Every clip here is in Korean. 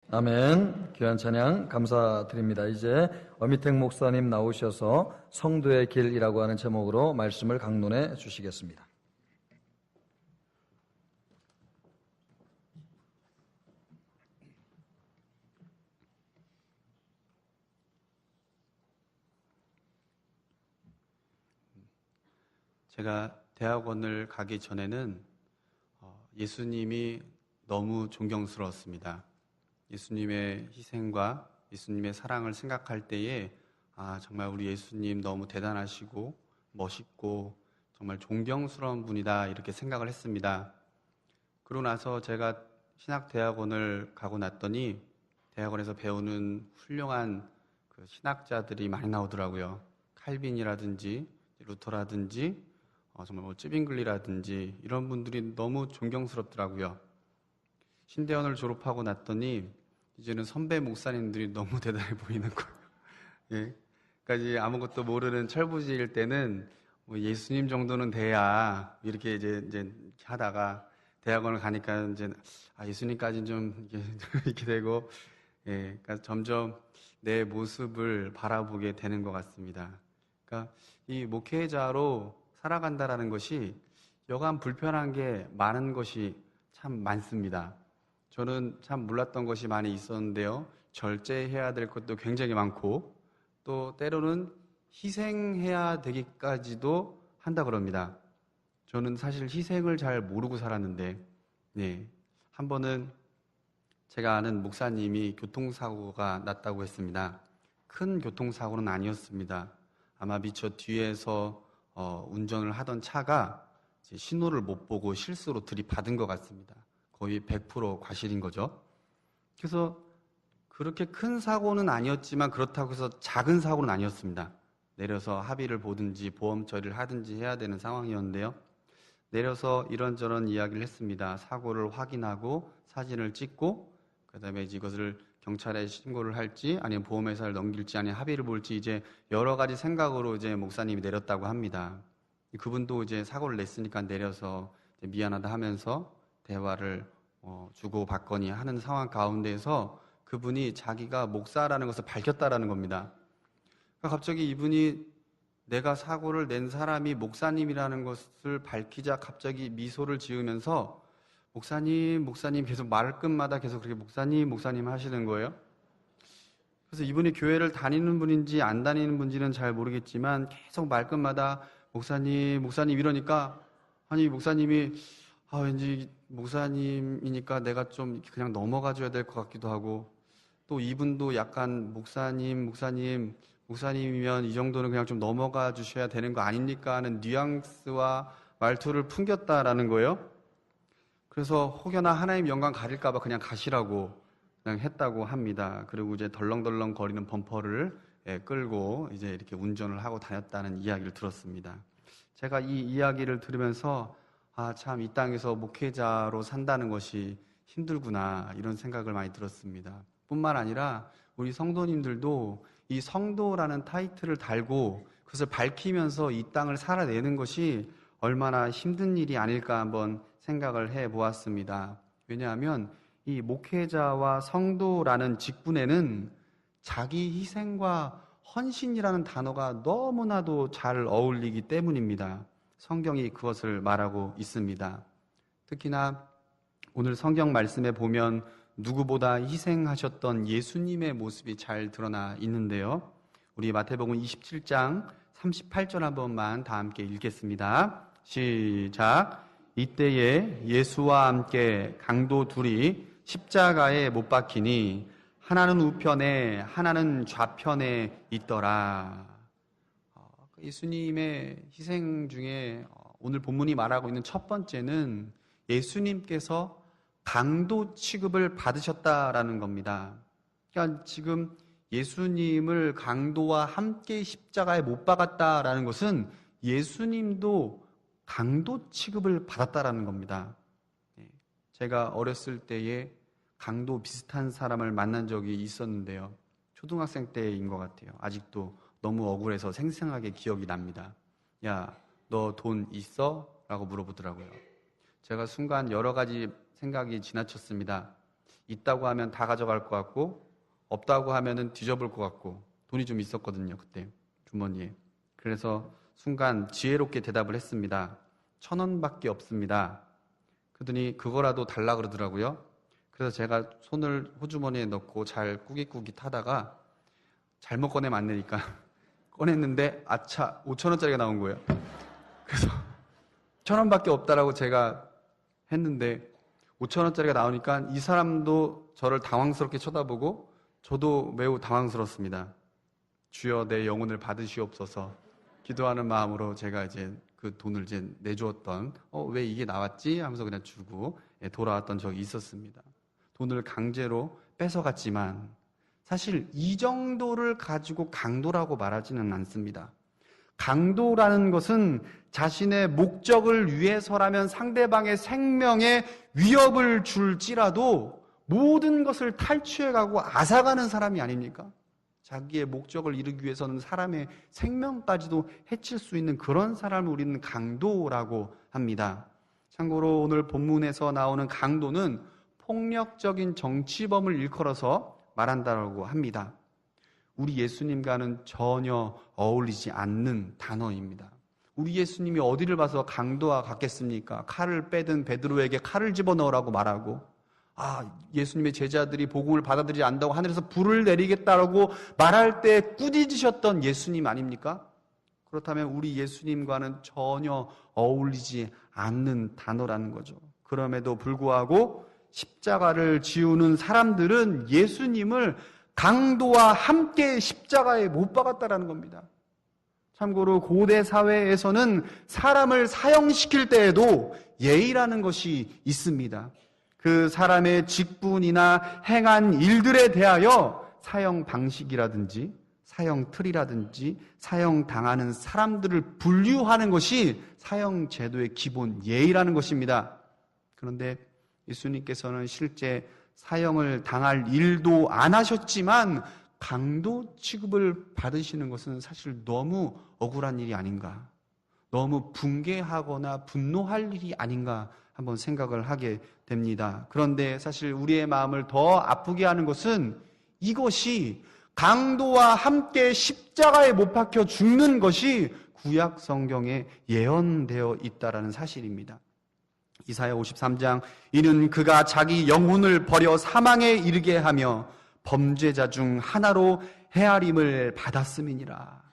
아멘. 귀한 찬양 감사드립니다. 이제 어미택 목사님 나오셔서 성도의 길이라고 하는 제목으로 말씀을 강론해 주시겠습니다. 제가 대학원을 가기 전에는 예수님이 너무 존경스러웠습니다. 예수님의 희생과 예수님의 사랑을 생각할 때에 정말 우리 예수님 너무 대단하시고 멋있고 정말 존경스러운 분이다 이렇게 생각을 했습니다. 그러고 나서 제가 신학대학원을 가고 났더니 대학원에서 배우는 훌륭한 그 신학자들이 많이 나오더라고요. 칼빈이라든지 루터라든지 정말 쯔빙글리라든지 이런 분들이 너무 존경스럽더라고요. 신대원을 졸업하고 났더니 이제는 선배 목사님들이 너무 대단해 보이는 거예요. 예. 그러니까 이제 아무것도 모르는 철부지일 때는 뭐 예수님 정도는 돼야 이렇게 이제 하다가 대학원을 가니까 이제 예수님까지는 좀 이렇게 되고, 예. 그러니까 점점 내 모습을 바라보게 되는 것 같습니다. 그러니까 이 목회자로 살아간다라는 것이 여간 불편한 게 많은 것이 참 많습니다. 저는 참 몰랐던 것이 많이 있었는데요. 절제해야 될 것도 굉장히 많고 또 때로는 희생해야 되기까지도 한다 그럽니다. 저는 사실 희생을 잘 모르고 살았는데 한 번은 제가 아는 목사님이 교통사고가 났다고 했습니다. 큰 교통사고는 아니었습니다. 아마 미처 뒤에서 운전을 하던 차가 신호를 못 보고 실수로 들이받은 것 같습니다. 거의 100% 과실인 거죠. 그래서 그렇게 큰 사고는 아니었지만 그렇다고 해서 작은 사고는 아니었습니다. 내려서 합의를 보든지 보험 처리를 하든지 해야 되는 상황이었는데요. 내려서 이런저런 이야기를 했습니다. 사고를 확인하고 사진을 찍고 그다음에 이것을 경찰에 신고를 할지 아니면 보험회사를 넘길지 아니면 합의를 볼지 이제 여러 가지 생각으로 이제 목사님이 내렸다고 합니다. 그분도 이제 사고를 냈으니까 내려서 이제 미안하다 하면서 대화를 주고받거니 하는 상황 가운데에서 그분이 자기가 목사라는 것을 밝혔다라는 겁니다. 그러니까 갑자기 이분이 내가 사고를 낸 사람이 목사님이라는 것을 밝히자 갑자기 미소를 지으면서 목사님 계속 말끝마다 계속 그렇게 목사님 하시는 거예요. 그래서 이분이 교회를 다니는 분인지 안 다니는 분인지는 잘 모르겠지만 계속 말끝마다 목사님 이러니까 목사님이 왠지 목사님이니까 내가 좀 그냥 넘어가 줘야 될 것 같기도 하고 또 이분도 약간 목사님이면 이 정도는 그냥 좀 넘어가 주셔야 되는 거 아닙니까 하는 뉘앙스와 말투를 풍겼다라는 거예요. 그래서 혹여나 하나님 영광 가릴까 봐 그냥 가시라고 그냥 했다고 합니다. 그리고 이제 덜렁덜렁 거리는 범퍼를 끌고 이제 이렇게 운전을 하고 다녔다는 이야기를 들었습니다. 제가 이 이야기를 들으면서 참 이 땅에서 목회자로 산다는 것이 힘들구나 이런 생각을 많이 들었습니다. 뿐만 아니라 우리 성도님들도 이 성도라는 타이틀을 달고 그것을 밝히면서 이 땅을 살아내는 것이 얼마나 힘든 일이 아닐까 한번 생각을 해보았습니다. 왜냐하면 이 목회자와 성도라는 직분에는 자기 희생과 헌신이라는 단어가 너무나도 잘 어울리기 때문입니다. 성경이 그것을 말하고 있습니다. 특히나 오늘 성경 말씀에 보면 누구보다 희생하셨던 예수님의 모습이 잘 드러나 있는데요. 우리 마태복음 27장 38절 한 번만 다 함께 읽겠습니다. 시작. 이때에 예수와 함께 강도 둘이 십자가에 못 박히니 하나는 우편에 하나는 좌편에 있더라. 예수님의 희생 중에 오늘 본문이 말하고 있는 첫 번째는 예수님께서 강도 취급을 받으셨다라는 겁니다. 그러니까 지금 예수님을 강도와 함께 십자가에 못 박았다라는 것은 예수님도 강도 취급을 받았다라는 겁니다. 제가 어렸을 때에 강도 비슷한 사람을 만난 적이 있었는데요. 초등학생 때인 것 같아요. 아직도 너무 억울해서 생생하게 기억이 납니다. 야, 너 돈 있어? 라고 물어보더라고요. 제가 순간 여러 가지 생각이 지나쳤습니다. 있다고 하면 다 가져갈 것 같고 없다고 하면은 뒤져볼 것 같고 돈이 좀 있었거든요. 그때 주머니에. 그래서 순간 지혜롭게 대답을 했습니다. 1,000원밖에 없습니다. 그러더니 그거라도 달라 그러더라고요. 그래서 제가 손을 호주머니에 넣고 잘 꾸깃꾸깃 하다가 잘못 꺼내면 안 되니까 꺼냈는데 아차 5,000원짜리가 나온 거예요. 그래서 1,000원밖에 없다라고 제가 했는데 5,000원짜리가 나오니까 이 사람도 저를 당황스럽게 쳐다보고 저도 매우 당황스럽습니다. 주여 내 영혼을 받으시옵소서 기도하는 마음으로 제가 이제 그 돈을 이제 내주었던 왜 이게 나왔지? 하면서 그냥 주고 돌아왔던 적이 있었습니다. 돈을 강제로 뺏어갔지만 사실 이 정도를 가지고 강도라고 말하지는 않습니다. 강도라는 것은 자신의 목적을 위해서라면 상대방의 생명에 위협을 줄지라도 모든 것을 탈취해가고 앗아가는 사람이 아닙니까? 자기의 목적을 이루기 위해서는 사람의 생명까지도 해칠 수 있는 그런 사람을 우리는 강도라고 합니다. 참고로 오늘 본문에서 나오는 강도는 폭력적인 정치범을 일컬어서 말한다고 합니다. 우리 예수님과는 전혀 어울리지 않는 단어입니다. 우리 예수님이 어디를 봐서 강도와 같겠습니까? 칼을 빼든 베드로에게 칼을 집어넣으라고 말하고 예수님의 제자들이 복음을 받아들이지 않는다고 하늘에서 불을 내리겠다라고 말할 때 꾸짖으셨던 예수님 아닙니까? 그렇다면 우리 예수님과는 전혀 어울리지 않는 단어라는 거죠. 그럼에도 불구하고 십자가를 지우는 사람들은 예수님을 강도와 함께 십자가에 못 박았다라는 겁니다. 참고로 고대 사회에서는 사람을 사형시킬 때에도 예의라는 것이 있습니다. 그 사람의 직분이나 행한 일들에 대하여 사형 방식이라든지 사형 틀이라든지 사형당하는 사람들을 분류하는 것이 사형 제도의 기본 예의라는 것입니다. 그런데 예수님께서는 실제 사형을 당할 일도 안 하셨지만 강도 취급을 받으시는 것은 사실 너무 억울한 일이 아닌가, 너무 붕괴하거나 분노할 일이 아닌가 한번 생각을 하게 됩니다. 그런데 사실 우리의 마음을 더 아프게 하는 것은 이것이 강도와 함께 십자가에 못 박혀 죽는 것이 구약 성경에 예언되어 있다라는 사실입니다. 이사야 53장 이는 그가 자기 영혼을 버려 사망에 이르게 하며 범죄자 중 하나로 헤아림을 받았음이니라.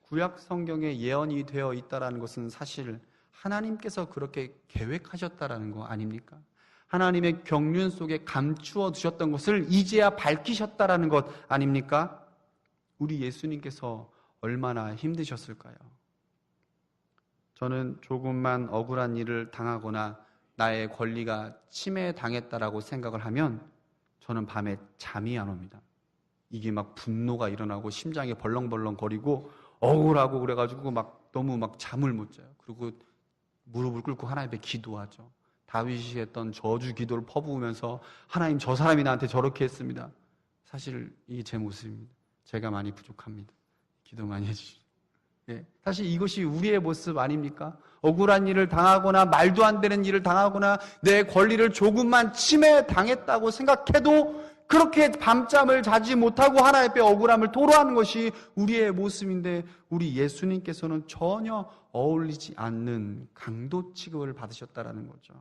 구약 성경에 예언이 되어 있다라는 것은 사실 하나님께서 그렇게 계획하셨다라는 거 아닙니까? 하나님의 경륜 속에 감추어 두셨던 것을 이제야 밝히셨다라는 것 아닙니까? 우리 예수님께서 얼마나 힘드셨을까요? 저는 조금만 억울한 일을 당하거나 나의 권리가 침해당했다라고 생각을 하면 저는 밤에 잠이 안 옵니다. 이게 막 분노가 일어나고 심장이 벌렁벌렁거리고 억울하고 그래가지고 막 너무 막 잠을 못 자요. 그리고 무릎을 꿇고 하나님 앞에 기도하죠. 다윗이 했던 저주 기도를 퍼부으면서 하나님 저 사람이 나한테 저렇게 했습니다. 사실 이게 제 모습입니다. 제가 많이 부족합니다. 기도 많이 해주시죠. 사실 이것이 우리의 모습 아닙니까? 억울한 일을 당하거나 말도 안 되는 일을 당하거나 내 권리를 조금만 침해당했다고 생각해도 그렇게 밤잠을 자지 못하고 하나님 앞에 억울함을 토로하는 것이 우리의 모습인데 우리 예수님께서는 전혀 어울리지 않는 강도 취급을 받으셨다라는 거죠.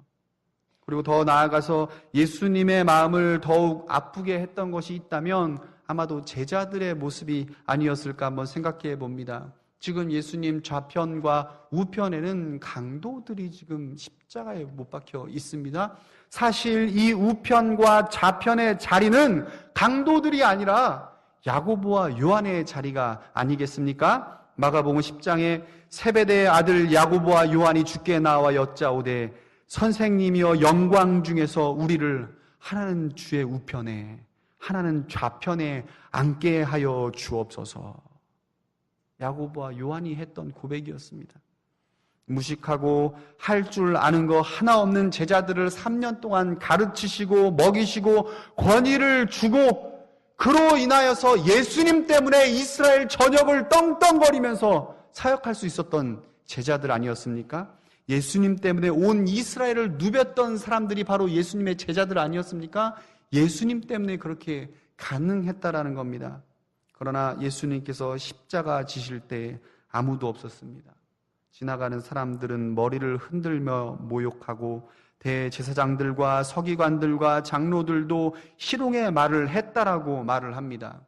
그리고 더 나아가서 예수님의 마음을 더욱 아프게 했던 것이 있다면 아마도 제자들의 모습이 아니었을까 한번 생각해 봅니다. 지금 예수님 좌편과 우편에는 강도들이 지금 십자가에 못 박혀 있습니다. 사실 이 우편과 좌편의 자리는 강도들이 아니라 야고보와 요한의 자리가 아니겠습니까? 마가복음 10장에 세베대의 아들 야고보와 요한이 주께 나와 여짜오되 선생님이여 영광 중에서 우리를 하나는 주의 우편에 하나는 좌편에 앉게 하여 주옵소서. 야고보와 요한이 했던 고백이었습니다. 무식하고 할 줄 아는 거 하나 없는 제자들을 3년 동안 가르치시고 먹이시고 권위를 주고 그로 인하여서 예수님 때문에 이스라엘 전역을 떵떵거리면서 사역할 수 있었던 제자들 아니었습니까? 예수님 때문에 온 이스라엘을 누볐던 사람들이 바로 예수님의 제자들 아니었습니까? 예수님 때문에 그렇게 가능했다라는 겁니다. 그러나 예수님께서 십자가 지실 때 아무도 없었습니다. 지나가는 사람들은 머리를 흔들며 모욕하고 대제사장들과 서기관들과 장로들도 희롱의 말을 했다라고 말을 합니다.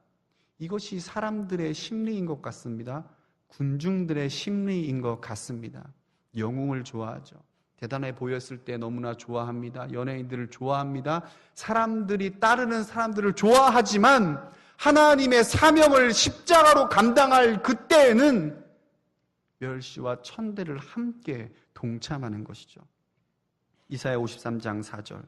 이것이 사람들의 심리인 것 같습니다. 군중들의 심리인 것 같습니다. 영웅을 좋아하죠. 대단해 보였을 때 너무나 좋아합니다. 연예인들을 좋아합니다. 사람들이 따르는 사람들을 좋아하지만 하나님의 사명을 십자가로 감당할 그때에는 멸시와 천대를 함께 동참하는 것이죠. 이사야 53장 4절.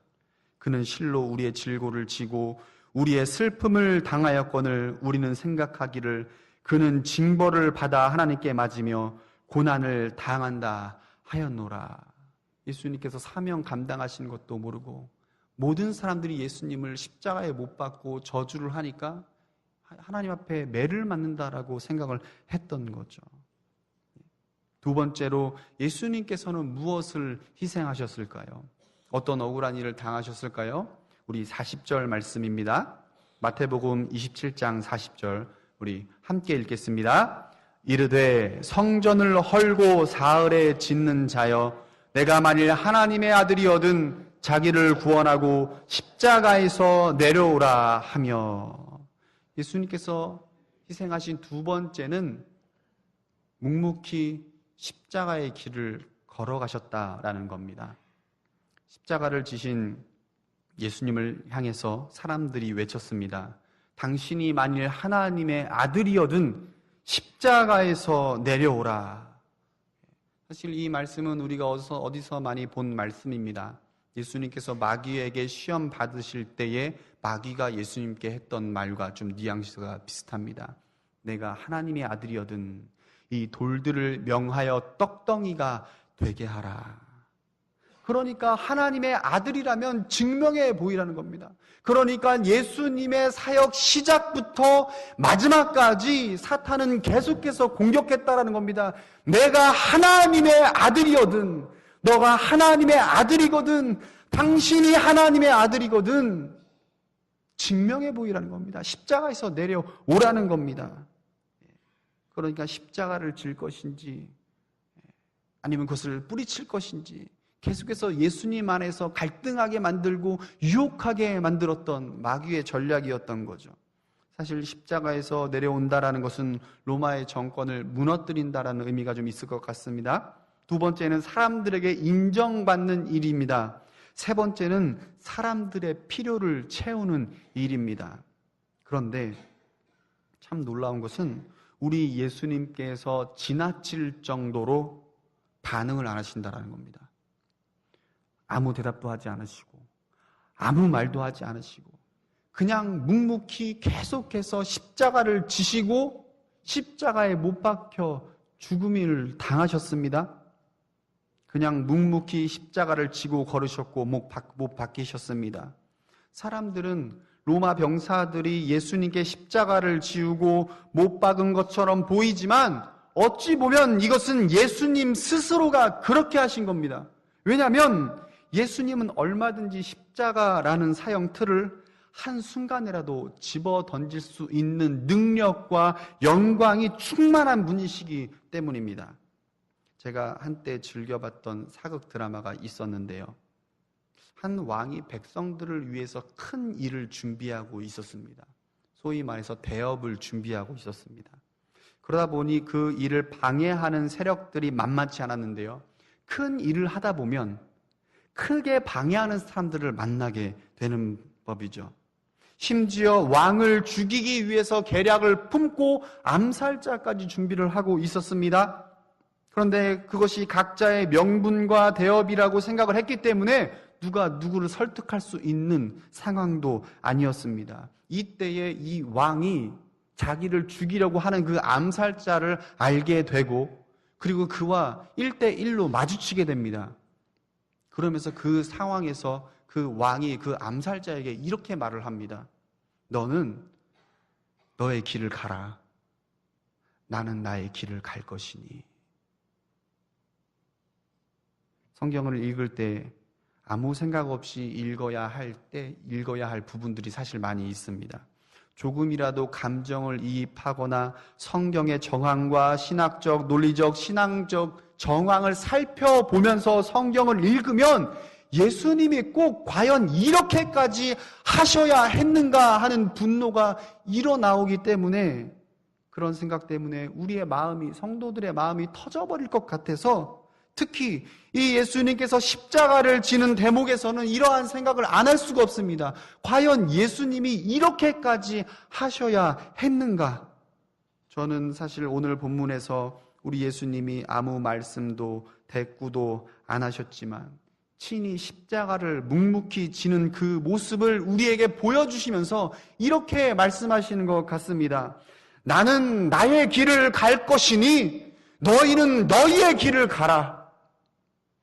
그는 실로 우리의 질고를 지고 우리의 슬픔을 당하였거늘 우리는 생각하기를 그는 징벌을 받아 하나님께 맞으며 고난을 당한다 하였노라. 예수님께서 사명 감당하시는 것도 모르고 모든 사람들이 예수님을 십자가에 못 박고 저주를 하니까 하나님 앞에 매를 맞는다라고 생각을 했던 거죠. 두 번째로 예수님께서는 무엇을 희생하셨을까요? 어떤 억울한 일을 당하셨을까요? 우리 40절 말씀입니다. 마태복음 27장 40절 우리 함께 읽겠습니다. 이르되 성전을 헐고 사흘에 짓는 자여 내가 만일 하나님의 아들이거든 자기를 구원하고 십자가에서 내려오라 하며. 예수님께서 희생하신 두 번째는 묵묵히 십자가의 길을 걸어가셨다라는 겁니다. 십자가를 지신 예수님을 향해서 사람들이 외쳤습니다. 당신이 만일 하나님의 아들이거든 십자가에서 내려오라. 사실 이 말씀은 우리가 어디서 많이 본 말씀입니다. 예수님께서 마귀에게 시험 받으실 때에 마귀가 예수님께 했던 말과 좀 뉘앙스가 비슷합니다. 내가 하나님의 아들이거든 이 돌들을 명하여 떡덩이가 되게 하라. 그러니까 하나님의 아들이라면 증명해 보이라는 겁니다. 그러니까 예수님의 사역 시작부터 마지막까지 사탄은 계속해서 공격했다라는 겁니다. 내가 하나님의 아들이거든, 너가 하나님의 아들이거든, 당신이 하나님의 아들이거든 증명해 보이라는 겁니다. 십자가에서 내려오라는 겁니다. 그러니까 십자가를 질 것인지 아니면 그것을 뿌리칠 것인지 계속해서 예수님 안에서 갈등하게 만들고 유혹하게 만들었던 마귀의 전략이었던 거죠. 사실 십자가에서 내려온다라는 것은 로마의 정권을 무너뜨린다라는 의미가 좀 있을 것 같습니다. 두 번째는 사람들에게 인정받는 일입니다. 세 번째는 사람들의 필요를 채우는 일입니다. 그런데 참 놀라운 것은 우리 예수님께서 지나칠 정도로 반응을 안 하신다라는 겁니다. 아무 대답도 하지 않으시고 아무 말도 하지 않으시고 그냥 묵묵히 계속해서 십자가를 지시고 십자가에 못 박혀 죽음을 당하셨습니다. 그냥 묵묵히 십자가를 지고 걸으셨고 못 박히셨습니다. 사람들은 로마 병사들이 예수님께 십자가를 지우고 못 박은 것처럼 보이지만 어찌 보면 이것은 예수님 스스로가 그렇게 하신 겁니다. 왜냐하면 예수님은 얼마든지 십자가라는 사형 틀을 한순간이라도 집어 던질 수 있는 능력과 영광이 충만한 분이시기 때문입니다. 제가 한때 즐겨봤던 사극 드라마가 있었는데요. 한 왕이 백성들을 위해서 큰 일을 준비하고 있었습니다. 소위 말해서 대업을 준비하고 있었습니다. 그러다 보니 그 일을 방해하는 세력들이 만만치 않았는데요. 큰 일을 하다 보면 크게 방해하는 사람들을 만나게 되는 법이죠. 심지어 왕을 죽이기 위해서 계략을 품고 암살자까지 준비를 하고 있었습니다. 그런데 그것이 각자의 명분과 대업이라고 생각을 했기 때문에 누가 누구를 설득할 수 있는 상황도 아니었습니다. 이때에 이 왕이 자기를 죽이려고 하는 그 암살자를 알게 되고 그리고 그와 1대1로 마주치게 됩니다. 그러면서 그 상황에서 그 왕이 그 암살자에게 이렇게 말을 합니다. 너는 너의 길을 가라. 나는 나의 길을 갈 것이니. 성경을 읽을 때 아무 생각 없이 읽어야 할 부분들이 사실 많이 있습니다. 조금이라도 감정을 이입하거나 성경의 정황과 신학적, 논리적, 신앙적 정황을 살펴보면서 성경을 읽으면 예수님이 꼭 과연 이렇게까지 하셔야 했는가 하는 분노가 일어나오기 때문에, 그런 생각 때문에 우리의 마음이, 성도들의 마음이 터져버릴 것 같아서, 특히 이 예수님께서 십자가를 지는 대목에서는 이러한 생각을 안 할 수가 없습니다. 과연 예수님이 이렇게까지 하셔야 했는가? 저는 사실 오늘 본문에서 우리 예수님이 아무 말씀도 대꾸도 안 하셨지만 친히 십자가를 묵묵히 지는 그 모습을 우리에게 보여주시면서 이렇게 말씀하시는 것 같습니다. 나는 나의 길을 갈 것이니 너희는 너희의 길을 가라.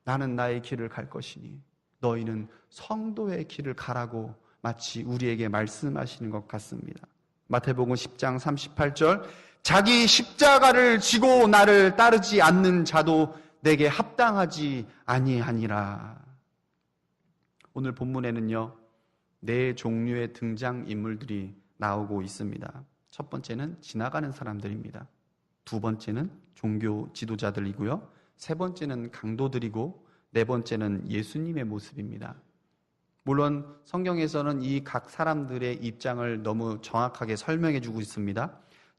나는 나의 길을 갈 것이니 너희는 성도의 길을 가라고 마치 우리에게 말씀하시는 것 같습니다. 마태복음 10장 38절, 자기 십자가를 지고 나를 따르지 않는 자도 내게 합당하지 아니하니라. 오늘 본문에는요, 네 종류의 등장인물들이 나오고 있습니다. 첫 번째는 지나가는 사람들입니다. 두 번째는 종교 지도자들이고요. 세 번째는 강도들이고 네 번째는 예수님의 모습입니다. 물론 성경에서는 이 각 사람들의 입장을 너무 정확하게 설명해 주고 있습니다.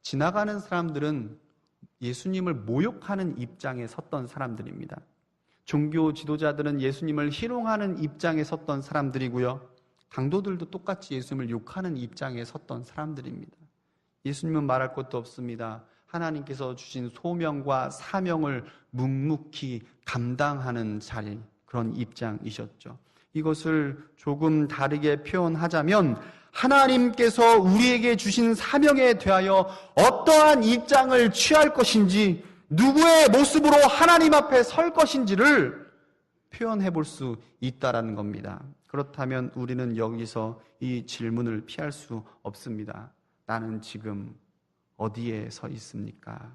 지나가는 사람들은 예수님을 모욕하는 입장에 섰던 사람들입니다. 종교 지도자들은 예수님을 희롱하는 입장에 섰던 사람들이고요. 강도들도 똑같이 예수님을 욕하는 입장에 섰던 사람들입니다. 예수님은 말할 것도 없습니다. 하나님께서 주신 소명과 사명을 묵묵히 감당하는 자리, 그런 입장이셨죠. 이것을 조금 다르게 표현하자면 하나님께서 우리에게 주신 사명에 대하여 어떠한 입장을 취할 것인지, 누구의 모습으로 하나님 앞에 설 것인지를 표현해 볼 수 있다라는 겁니다. 그렇다면 우리는 여기서 이 질문을 피할 수 없습니다. 나는 지금 어디에 서 있습니까?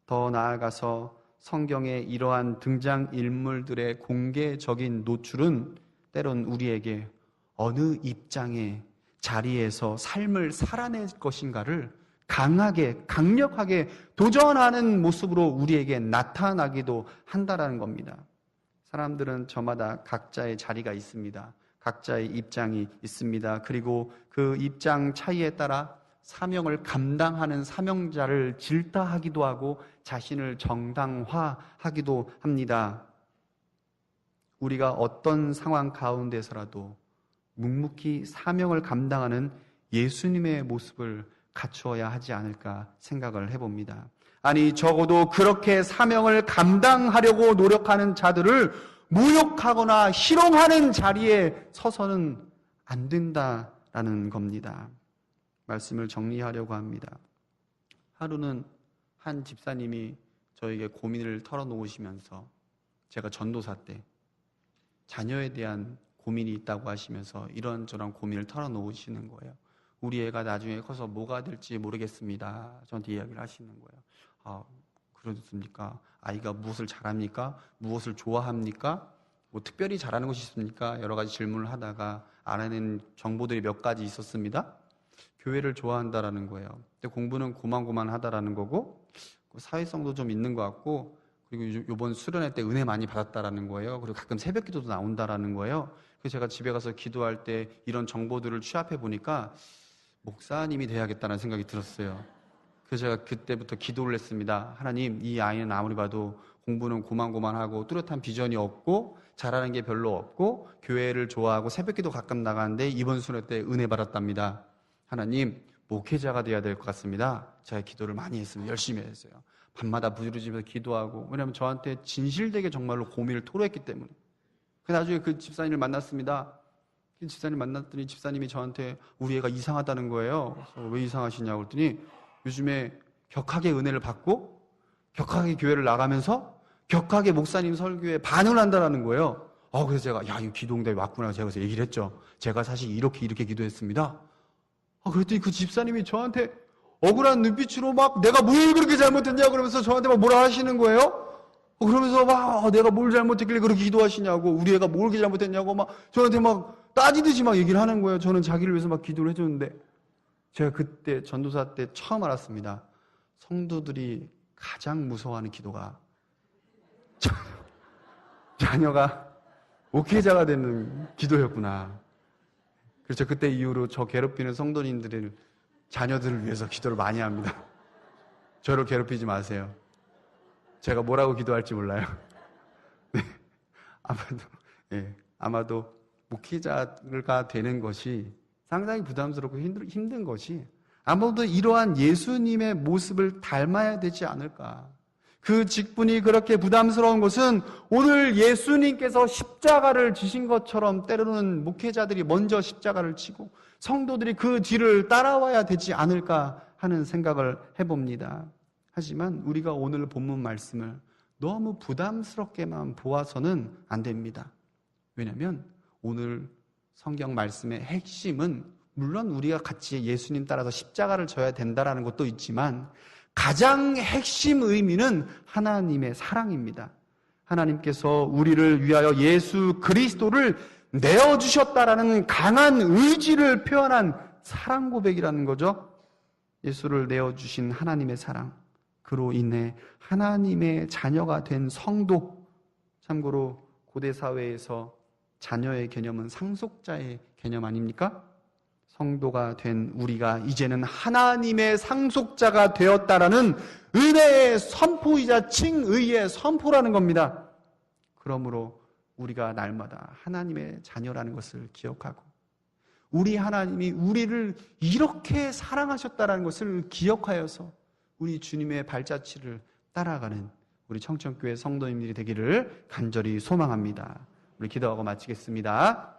더 나아가서 성경의 이러한 등장인물들의 공개적인 노출은 때론 우리에게 어느 입장의 자리에서 삶을 살아낼 것인가를 강하게, 강력하게 도전하는 모습으로 우리에게 나타나기도 한다는 겁니다. 사람들은 저마다 각자의 자리가 있습니다. 각자의 입장이 있습니다. 그리고 그 입장 차이에 따라 사명을 감당하는 사명자를 질타하기도 하고 자신을 정당화하기도 합니다. 우리가 어떤 상황 가운데서라도 묵묵히 사명을 감당하는 예수님의 모습을 갖추어야 하지 않을까 생각을 해봅니다. 아니, 적어도 그렇게 사명을 감당하려고 노력하는 자들을 모욕하거나 희롱하는 자리에 서서는 안 된다라는 겁니다. 말씀을 정리하려고 합니다. 하루는 한 집사님이 저에게 고민을 털어놓으시면서, 제가 전도사 때 자녀에 대한 고민이 있다고 하시면서 이런저런 고민을 털어놓으시는 거예요. 우리 애가 나중에 커서 뭐가 될지 모르겠습니다. 저한테 이야기를 하시는 거예요. 아, 그렇습니까? 아이가 무엇을 잘합니까? 무엇을 좋아합니까? 뭐 특별히 잘하는 것이 있습니까? 여러 가지 질문을 하다가 알아낸 정보들이 몇 가지 있었습니다. 교회를 좋아한다라는 거예요. 근데 공부는 고만고만하다라는 거고, 사회성도 좀 있는 것 같고, 그리고 이번 수련회 때 은혜 많이 받았다라는 거예요. 그리고 가끔 새벽기도도 나온다라는 거예요. 그래서 제가 집에 가서 기도할 때 이런 정보들을 취합해 보니까 목사님이 돼야겠다는 생각이 들었어요. 그래서 제가 그때부터 기도를 했습니다. 하나님, 이 아이는 아무리 봐도 공부는 고만고만하고 뚜렷한 비전이 없고 잘하는 게 별로 없고 교회를 좋아하고 새벽기도 가끔 나가는데 이번 수련회 때 은혜 받았답니다. 하나님, 목회자가 돼야 될 것 같습니다. 제가 기도를 많이 했습니다. 열심히 했어요. 밤마다 부르짖으면서 기도하고, 왜냐하면 저한테 진실되게 정말로 고민을 토로했기 때문에. 나중에 그 집사님을 만났습니다. 그 집사님 만났더니 집사님이 저한테 우리 애가 이상하다는 거예요. 그래서 왜 이상하시냐고 그랬더니 요즘에 격하게 은혜를 받고 격하게 교회를 나가면서 격하게 목사님 설교에 반응을 한다는 거예요. 그래서 제가 야, 이 기도응답이 왔구나. 제가 그래서 얘기를 했죠. 제가 사실 이렇게 기도했습니다. 그랬더니 그 집사님이 저한테 억울한 눈빛으로 막 내가 뭘 그렇게 잘못했냐 그러면서 저한테 막 뭐라 하시는 거예요. 그러면서 막 내가 뭘 잘못했길래 그렇게 기도하시냐고, 우리 애가 뭘 그렇게 잘못했냐고 막 저한테 막 따지듯이 막 얘기를 하는 거예요. 저는 자기를 위해서 막 기도를 해줬는데, 제가 그때 전도사 때 처음 알았습니다. 성도들이 가장 무서워하는 기도가 자녀가 목회자가 되는 기도였구나. 그렇죠. 그때 이후로 저 괴롭히는 성도님들을, 자녀들을 위해서 기도를 많이 합니다. 저를 괴롭히지 마세요. 제가 뭐라고 기도할지 몰라요. 네. 아마도 목회자가 되는 것이 상당히 부담스럽고 힘든 것이, 아마도 이러한 예수님의 모습을 닮아야 되지 않을까. 그 직분이 그렇게 부담스러운 것은 오늘 예수님께서 십자가를 지신 것처럼 때로는 목회자들이 먼저 십자가를 지고 성도들이 그 뒤를 따라와야 되지 않을까 하는 생각을 해봅니다. 하지만 우리가 오늘 본문 말씀을 너무 부담스럽게만 보아서는 안 됩니다. 왜냐하면 오늘 성경 말씀의 핵심은 물론 우리가 같이 예수님 따라서 십자가를 져야 된다는 것도 있지만 가장 핵심 의미는 하나님의 사랑입니다. 하나님께서 우리를 위하여 예수 그리스도를 내어주셨다라는 강한 의지를 표현한 사랑 고백이라는 거죠. 예수를 내어주신 하나님의 사랑, 그로 인해 하나님의 자녀가 된 성도, 참고로 고대 사회에서 자녀의 개념은 상속자의 개념 아닙니까? 성도가 된 우리가 이제는 하나님의 상속자가 되었다라는 은혜의 선포이자 칭의의 선포라는 겁니다. 그러므로 우리가 날마다 하나님의 자녀라는 것을 기억하고, 우리 하나님이 우리를 이렇게 사랑하셨다는 것을 기억하여서 우리 주님의 발자취를 따라가는 우리 청천교회 성도님들이 되기를 간절히 소망합니다. 우리 기도하고 마치겠습니다.